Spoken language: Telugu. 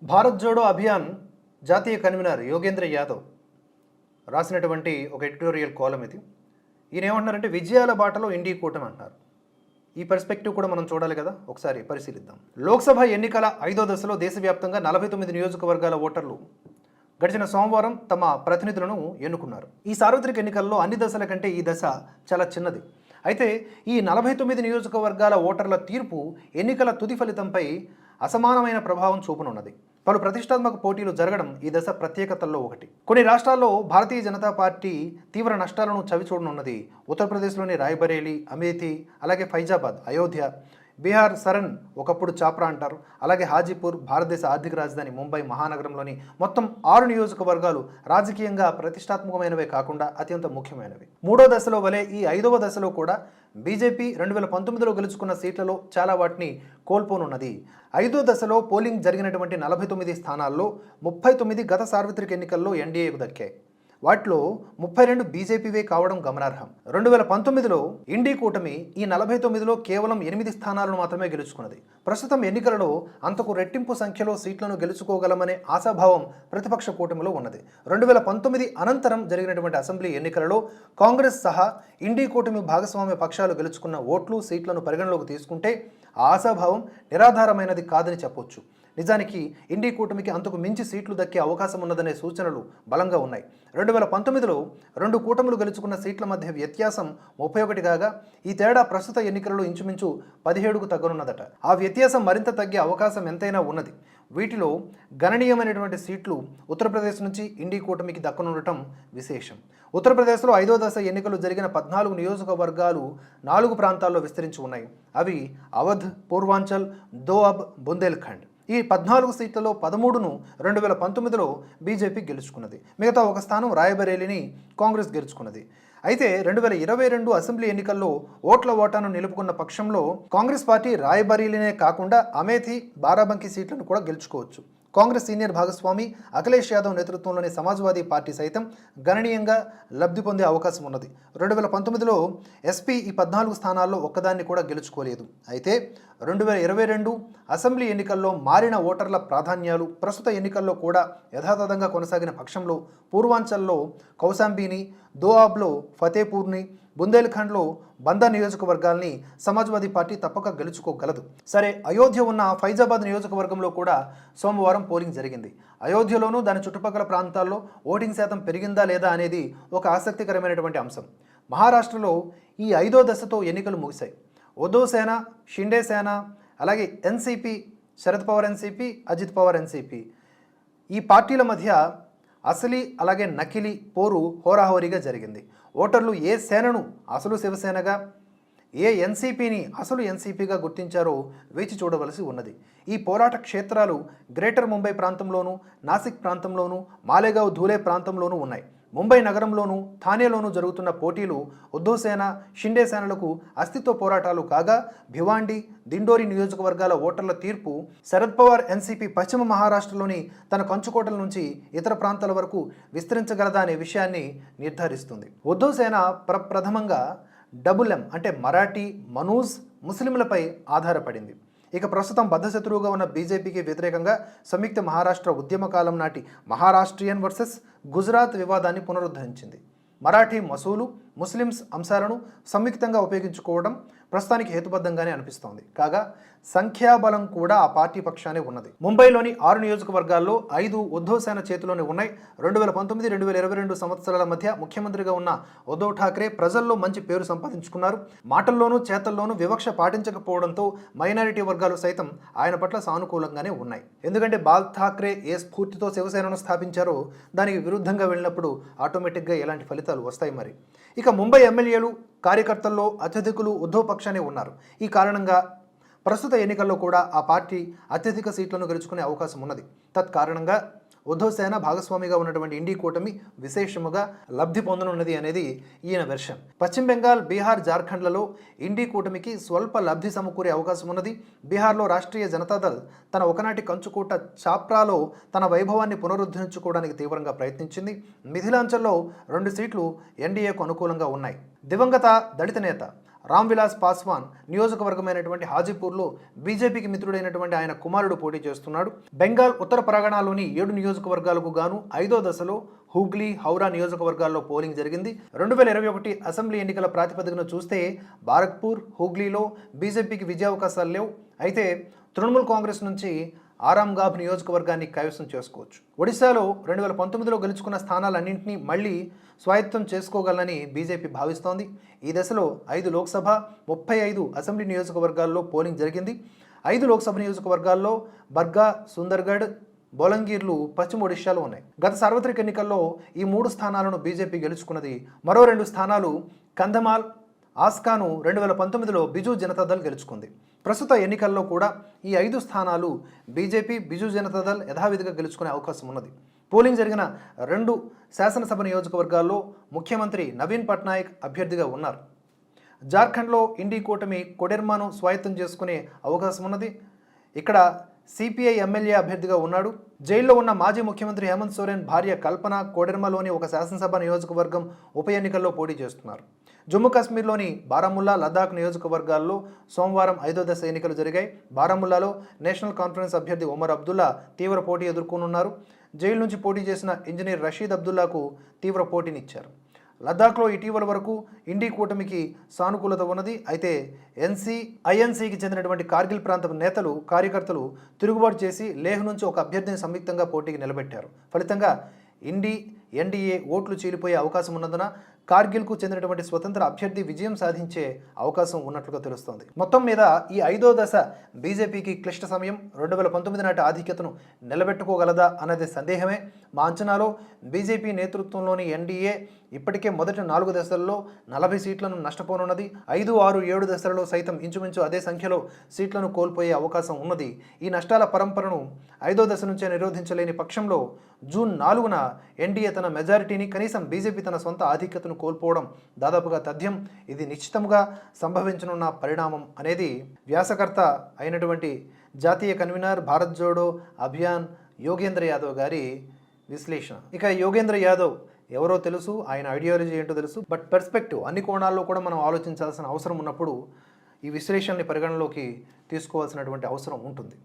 భారత్ జోడో అభియాన్ జాతీయ కన్వీనర్ యోగేంద్ర యాదవ్ రాసినటువంటి ఒక ఎడిటోరియల్ కాలం ఇది. ఈయన ఏమంటున్నారంటే విజయాల బాటలో ఇండి కూటమి అంటున్నారు. ఈ పర్స్పెక్టివ్ కూడా మనం చూడాలి కదా, ఒకసారి పరిశీలిద్దాం. లోక్సభ ఎన్నికల 5వ దశలో దేశవ్యాప్తంగా 49 నియోజకవర్గాల ఓటర్లు గడిచిన సోమవారం తమ ప్రతినిధులను ఎన్నుకున్నారు. ఈ సార్వత్రిక ఎన్నికల్లో అన్ని దశల కంటే ఈ దశ చాలా చిన్నది. అయితే ఈ 49 నియోజకవర్గాల ఓటర్ల తీర్పు ఎన్నికల తుది ఫలితంపై అసమానమైన ప్రభావం చూపనున్నది. పలు ప్రతిష్టాత్మక పోటీలు జరగడం ఈ దశ ప్రత్యేకతల్లో ఒకటి. కొన్ని రాష్ట్రాల్లో భారతీయ జనతా పార్టీ తీవ్ర నష్టాలను చవిచూడనున్నది. ఉత్తరప్రదేశ్లోని రాయ్బరేలీ, అమేథీ, అలాగే ఫైజాబాద్, అయోధ్య, బీహార్ సరన్, ఒకప్పుడు చాప్రా అంటారు, అలాగే హాజీపూర్, భారతదేశ ఆర్థిక రాజధాని ముంబై మహానగరంలోని మొత్తం 6 నియోజకవర్గాలు రాజకీయంగా ప్రతిష్టాత్మకమైనవే కాకుండా అత్యంత ముఖ్యమైనవి. 3వ దశలో వలె ఈ 5వ దశలో కూడా బీజేపీ 2019లో గెలుచుకున్న సీట్లలో చాలా వాటిని కోల్పోనున్నది. 5వ దశలో పోలింగ్ జరిగినటువంటి 49 స్థానాల్లో 39 గత సార్వత్రిక ఎన్నికల్లో ఎన్డీఏకు దక్కాయి. వాటిలో 32 బీజేపీవే కావడం గమనార్హం. 2019లో ఇండి కూటమి ఈ 49లో కేవలం 8 స్థానాలను మాత్రమే గెలుచుకున్నది. ప్రస్తుతం ఎన్నికలలో అంతకు రెట్టింపు సంఖ్యలో సీట్లను గెలుచుకోగలమనే ఆశాభావం ప్రతిపక్ష కూటమిలో ఉన్నది. 2019 అనంతరం జరిగినటువంటి అసెంబ్లీ ఎన్నికలలో కాంగ్రెస్ సహా ఇండి కూటమి భాగస్వామ్య పక్షాలు గెలుచుకున్న ఓట్లు, సీట్లను పరిగణలోకి తీసుకుంటే ఆ ఆశాభావం నిరాధారమైనది కాదని చెప్పొచ్చు. నిజానికి ఇండి కూటమికి అంతకు మించి సీట్లు దక్కే అవకాశం ఉన్నదనే సూచనలు బలంగా ఉన్నాయి. 2019లో 2 కూటములు గెలుచుకున్న సీట్ల మధ్య వ్యత్యాసం 31 కాగా ఈ తేడా ప్రస్తుత ఎన్నికలలో ఇంచుమించు 17కు తగ్గనున్నదట. ఆ వ్యత్యాసం మరింత తగ్గే అవకాశం ఎంతైనా ఉన్నది. వీటిలో గణనీయమైనటువంటి సీట్లు ఉత్తరప్రదేశ్ నుంచి ఇండి కూటమికి దక్కనుండటం విశేషం. ఉత్తరప్రదేశ్లో 5వ దశ ఎన్నికలు జరిగిన 14 నియోజకవర్గాలు 4 ప్రాంతాల్లో విస్తరించి ఉన్నాయి. అవి అవధ్, పూర్వాంచల్, దోఅబ్, బుందేల్ఖండ్. ఈ 14 సీట్లలో 13ను 2019లో బీజేపీ గెలుచుకున్నది. మిగతా ఒక స్థానం రాయ్బరేలీని కాంగ్రెస్ గెలుచుకున్నది. అయితే 2022 అసెంబ్లీ ఎన్నికల్లో ఓట్ల ఓటాను నిలుపుకున్న పక్షంలో కాంగ్రెస్ పార్టీ రాయ్బరేలీనే కాకుండా అమేథీ, బారాబంకీ సీట్లను కూడా గెలుచుకోవచ్చు. కాంగ్రెస్ సీనియర్ భాగస్వామి అఖిలేష్ యాదవ్ నేతృత్వంలోని సమాజ్వాదీ పార్టీ సైతం గణనీయంగా లబ్ధి పొందే అవకాశం ఉన్నది. 2019లో ఎస్పీ ఈ 14 స్థానాల్లో ఒక్కదాన్ని కూడా గెలుచుకోలేదు. అయితే 2022 అసెంబ్లీ ఎన్నికల్లో మారిన ఓటర్ల ప్రాధాన్యాలు ప్రస్తుత ఎన్నికల్లో కూడా యథాతథంగా కొనసాగిన పక్షంలో పూర్వాంచల్లో కౌశాంబీని, దోఆబ్లో ఫతేపూర్ని, బుందేల్ఖండ్లో బందా నియోజకవర్గాల్ని సమాజ్వాదీ పార్టీ తప్పక గెలుచుకోగలదు. సరే, అయోధ్య ఉన్న ఫైజాబాద్ నియోజకవర్గంలో కూడా సోమవారం పోలింగ్ జరిగింది. అయోధ్యలోనూ దాని చుట్టుపక్కల ప్రాంతాల్లో ఓటింగ్ శాతం పెరిగిందా లేదా అనేది ఒక ఆసక్తికరమైనటువంటి అంశం. మహారాష్ట్రలో ఈ 5వ దశతో ఎన్నికలు ముగిశాయి. ఉద్ధవ్ సేన, షిండే సేన, అలాగే NCP, Sharad Pawar NCP, Ajit Pawar NCP, ఈ పార్టీల మధ్య అసలీ అలాగే నకిలీ పోరు హోరాహోరీగా జరిగింది. ఓటర్లు ఏ సేనను అసలు శివసేనగా, ఏ ఎన్సీపీని అసలు ఎన్సీపీగా గుర్తించారో వేచి చూడవలసి ఉన్నది. ఈ పోరాట క్షేత్రాలు గ్రేటర్ ముంబై ప్రాంతంలోనూ, నాసిక్ ప్రాంతంలోనూ, మాలేగావ్, ధూలే ప్రాంతంలోనూ ఉన్నాయి. ముంబై నగరంలోనూ, థానేలోనూ జరుగుతున్న పోటీలు ఉద్ధవ్ సేన, షిండే సేనలకు అస్తిత్వ పోరాటాలు కాగా భివాండి, దిండోరి నియోజకవర్గాల ఓటర్ల తీర్పు శరద్ పవార్ ఎన్సీపీ పశ్చిమ మహారాష్ట్రలోని తన కంచుకోటల నుంచి ఇతర ప్రాంతాల వరకు విస్తరించగలదా అనే విషయాన్ని నిర్ధారిస్తుంది. ఉద్ధవ్ సేన ప్రథమంగా డబుల్ ఎం అంటే మరాఠీ, మనూజ్, ముస్లింలపై ఆధారపడింది. ఇక ప్రస్తుతం బద్ధశత్రువుగా ఉన్న బీజేపీకి వ్యతిరేకంగా సంయుక్త మహారాష్ట్ర ఉద్యమకాలం నాటి మహారాష్ట్రియన్ వర్సెస్ గుజరాత్ వివాదాన్ని పునరుద్ధరించింది. మరాఠీ, మసూలు, ముస్లిమ్స్ అంశాలను సంయుక్తంగా ఉపయోగించుకోవడం ప్రస్తుతానికి హేతుబద్ధంగానే అనిపిస్తోంది. కాగా సంఖ్యాబలం కూడా ఆ పార్టీ పక్షానే ఉన్నది. ముంబైలోని 6 నియోజకవర్గాల్లో 5 ఉద్ధవ్ సేన చేతిలోనే ఉన్నాయి. 2019-2022 సంవత్సరాల మధ్య ముఖ్యమంత్రిగా ఉన్న ఉద్ధవ్ ఠాక్రే ప్రజల్లో మంచి పేరు సంపాదించుకున్నారు. మాటల్లోనూ చేతల్లోనూ వివక్ష పాటించకపోవడంతో మైనారిటీ వర్గాలు సైతం ఆయన పట్ల సానుకూలంగానే ఉన్నాయి. ఎందుకంటే బాల్ ఠాక్రే ఏ స్ఫూర్తితో శివసేనను స్థాపించారో దానికి విరుద్ధంగా వెళ్ళినప్పుడు ఆటోమేటిక్గా ఎలాంటి ఫలితాలు వస్తాయి మరి. ఇక ముంబై ఎమ్మెల్యేలు, కార్యకర్తల్లో అత్యధికులు ఉద్ధవ్ పక్షానే ఉన్నారు. ఈ కారణంగా ప్రస్తుత ఎన్నికల్లో కూడా ఆ పార్టీ అత్యధిక సీట్లను గెలుచుకునే అవకాశం ఉన్నది. తత్కారణంగా ఉద్ధవ్ సేన భాగస్వామిగా ఉన్నటువంటి ఇండి కూటమి విశేషముగా లబ్ధి పొందనున్నది అనేది ఈయన వెర్షన్. పశ్చిమ బెంగాల్, బీహార్, జార్ఖండ్లలో ఇండి కూటమికి స్వల్ప లబ్ధి సమకూరే అవకాశం ఉన్నది. బీహార్లో రాష్ట్రీయ జనతాదళ్ తన ఒకనాటి కంచుకోట చాప్రాలో తన వైభవాన్ని పునరుద్ధరించుకోవడానికి తీవ్రంగా ప్రయత్నించింది. మిథిలాంచల్లో 2 సీట్లు ఎన్డీఏకు అనుకూలంగా ఉన్నాయి. దివంగత దళిత నేత రామ్ విలాస్ పాస్వాన్ నియోజకవర్గమైనటువంటి హాజీపూర్లో బీజేపీకి మిత్రుడైనటువంటి ఆయన కుమారుడు పోటీ చేస్తున్నాడు. బెంగాల్ ఉత్తర పరగణాలోని 7 నియోజకవర్గాలకు గాను 5వ దశలో హూగ్లీ, హౌరా నియోజకవర్గాల్లో పోలింగ్ జరిగింది. 2021 అసెంబ్లీ ఎన్నికల ప్రాతిపదికన చూస్తే బారక్పూర్, హూగ్లీలో బీజేపీకి విజయావకాశాలు లేవు. అయితే తృణమూల్ కాంగ్రెస్ నుంచి ఆరాంగాబ్ నియోజకవర్గాన్ని కైవసం చేసుకోవచ్చు. ఒడిశాలో 2019లో గెలుచుకున్న స్థానాలన్నింటినీ మళ్లీ స్వాయత్తం చేసుకోగలనని బీజేపీ భావిస్తోంది. ఈ దశలో 5 లోక్సభ, 35 అసెంబ్లీ నియోజకవర్గాల్లో పోలింగ్ జరిగింది. 5 లోక్సభ నియోజకవర్గాల్లో బర్గా, సుందర్గఢ్, బొలంగీర్లు పశ్చిమ ఒడిశాలో ఉన్నాయి. గత సార్వత్రిక ఎన్నికల్లో ఈ 3 స్థానాలను బీజేపీ గెలుచుకున్నది. మరో 2 స్థానాలు కంధమాల్, ఆస్కాను 2019లో బిజు జనతాదళ్ గెలుచుకుంది. ప్రస్తుత ఎన్నికల్లో కూడా ఈ 5 స్థానాలు బీజేపీ, బిజు జనతాదళ్ యథావిధిగా గెలుచుకునే అవకాశం ఉన్నది. పోలింగ్ జరిగిన 2 శాసనసభ నియోజకవర్గాల్లో ముఖ్యమంత్రి నవీన్ పట్నాయక్ అభ్యర్థిగా ఉన్నారు. జార్ఖండ్లో ఇండీ కూటమి కొడెర్మాను స్వాయత్తం చేసుకునే అవకాశం ఉన్నది. ఇక్కడ సిపిఐ ఎమ్మెల్యే అభ్యర్థిగా ఉన్నాడు. జైల్లో ఉన్న మాజీ ముఖ్యమంత్రి హేమంత్ సోరెన్ భార్య కల్పన కోడెర్మాలోని ఒక శాసనసభ నియోజకవర్గం ఉప ఎన్నికల్లో పోటీ చేస్తున్నారు. జమ్మూ కాశ్మీర్లోని బారాముల్లా, లద్దాఖ్ నియోజకవర్గాల్లో సోమవారం 5వ దశ ఎన్నికలు జరిగాయి. బారాముల్లాలో నేషనల్ కాన్ఫరెన్స్ అభ్యర్థి ఒమర్ అబ్దుల్లా తీవ్ర పోటీ ఎదుర్కొనున్నారు. జైలు నుంచి పోటీ చేసిన ఇంజనీర్ రషీద్ అబ్దుల్లాకు తీవ్ర పోటీనిచ్చారు. లద్దాఖ్లో ఇటీవల వరకు ఇండీ కూటమికి సానుకూలత ఉన్నది. అయితే ఐఎన్సీకి చెందినటువంటి కార్గిల్ ప్రాంత నేతలు, కార్యకర్తలు తిరుగుబాటు చేసి లేహ్ నుంచి ఒక అభ్యర్థిని సంయుక్తంగా పోటీకి నిలబెట్టారు. ఫలితంగా ఎన్డీఏ ఓట్లు చీలిపోయే అవకాశం ఉన్నందున కార్గిల్కు చెందినటువంటి స్వతంత్ర అభ్యర్థి విజయం సాధించే అవకాశం ఉన్నట్లుగా తెలుస్తోంది. మొత్తం మీద ఈ 5వ దశ బీజేపీకి క్లిష్ట సమయం. 2019 నాటి ఆధిక్యతను నిలబెట్టుకోగలదా అన్నది సందేహమే. మా అంచనాలో బీజేపీ నేతృత్వంలోని ఎన్డీఏ ఇప్పటికే మొదటి 4 దశల్లో 40 సీట్లను నష్టపోనున్నది. 5, 6, 7 దశలలో సైతం ఇంచుమించు అదే సంఖ్యలో సీట్లను కోల్పోయే అవకాశం ఉన్నది. ఈ నష్టాల పరంపరను 5వ దశ నుంచే నిరోధించలేని పక్షంలో జూన్ 4న ఎన్డీఏ తన మెజారిటీని, కనీసం బీజేపీ తన సొంత ఆధిక్యతను కోల్పోవడం దాదాపుగా తథ్యం. ఇది నిశ్చితంగా సంభవించనున్న పరిణామం అనేది వ్యాసకర్త అయినటువంటి జాతీయ కన్వీనర్ భారత్ జోడో అభియాన్ యోగేంద్ర యాదవ్ గారి విశ్లేషణ. ఇక యోగేంద్ర యాదవ్ ఎవరో తెలుసు, ఆయన ఐడియాలజీ ఏంటో తెలుసు. బట్ పర్స్పెక్టివ్ అన్ని కోణాల్లో కూడా మనం ఆలోచించాల్సిన అవసరం ఉన్నప్పుడు ఈ విశ్లేషణని పరిగణలోకి తీసుకోవాల్సినటువంటి అవసరం ఉంటుంది.